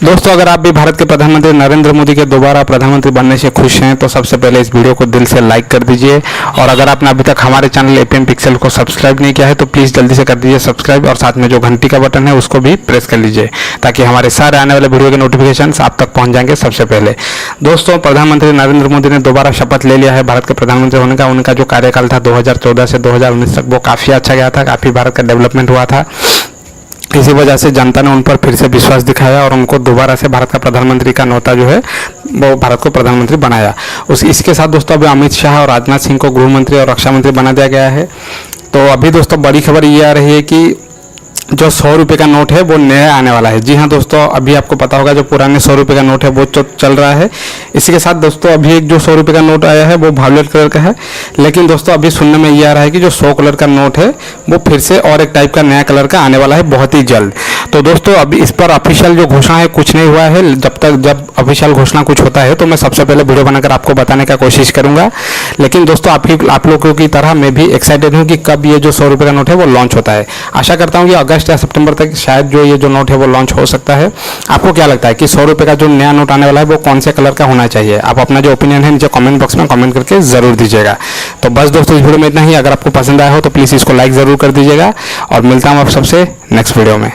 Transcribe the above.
दोस्तों, अगर आप भी भारत के प्रधानमंत्री नरेंद्र मोदी के दोबारा प्रधानमंत्री बनने से खुश हैं तो सबसे पहले इस वीडियो को दिल से लाइक कर दीजिए। और अगर आपने अभी तक हमारे चैनल एपीएम पिक्सल को सब्सक्राइब नहीं किया है तो प्लीज़ जल्दी से कर दीजिए सब्सक्राइब, और साथ में जो घंटी का बटन है उसको भी प्रेस कर लीजिए ताकि हमारे सारे आने वाले वीडियो के नोटिफिकेशन आप तक पहुँच जाएंगे सबसे पहले। दोस्तों, प्रधानमंत्री नरेंद्र मोदी ने दोबारा शपथ ले लिया है भारत के प्रधानमंत्री होने का। उनका जो कार्यकाल था 2014 से 2019 तक वो काफ़ी अच्छा गया था, काफ़ी भारत का डेवलपमेंट हुआ था। इसी वजह से जनता ने उन पर फिर से विश्वास दिखाया और उनको दोबारा से भारत का प्रधानमंत्री का न्योता जो है वो भारत को प्रधानमंत्री बनाया। इसके साथ दोस्तों अभी अमित शाह और राजनाथ सिंह को गृह मंत्री और रक्षा मंत्री बना दिया गया है। तो अभी दोस्तों बड़ी खबर ये आ रही है कि जो 100 रुपये का नोट है वो नया आने वाला है। जी हाँ दोस्तों, अभी आपको पता होगा जो पुराने 100 रुपये का नोट है वो तो चल रहा है। इसी के साथ दोस्तों अभी एक जो 100 रुपये का नोट आया है वो वायलेट कलर का है, लेकिन दोस्तों अभी सुनने में ये आ रहा है कि जो 100 कलर का नोट है वो फिर से और एक टाइप का नया कलर का आने वाला है बहुत ही जल्द। तो दोस्तों अभी इस पर ऑफिशियल जो घोषणा है कुछ नहीं हुआ है। जब ऑफिशियल घोषणा कुछ होता है तो मैं सबसे पहले वीडियो बनाकर आपको बताने का कोशिश करूंगा। लेकिन दोस्तों आप लोगों की तरह मैं भी एक्साइटेड हूँ कि कब ये जो 100 रुपये का नोट है वो लॉन्च होता है। आशा करता हूँ कि अगस्त या सितंबर तक शायद जो ये जो नोट है वो लॉन्च हो सकता है। आपको क्या लगता है कि 100 रुपये का जो नया नोट आने वाला है वो कौन से कलर का होना चाहिए? आप अपना जो ओपिनियन है नीचे कमेंट बॉक्स में कमेंट करके जरूर दीजिएगा। तो बस दोस्तों इस वीडियो में इतना ही। अगर आपको पसंद आया हो तो प्लीज़ इसको लाइक ज़रूर कर दीजिएगा और मिलता हूँ आप सबसे नेक्स्ट वीडियो में।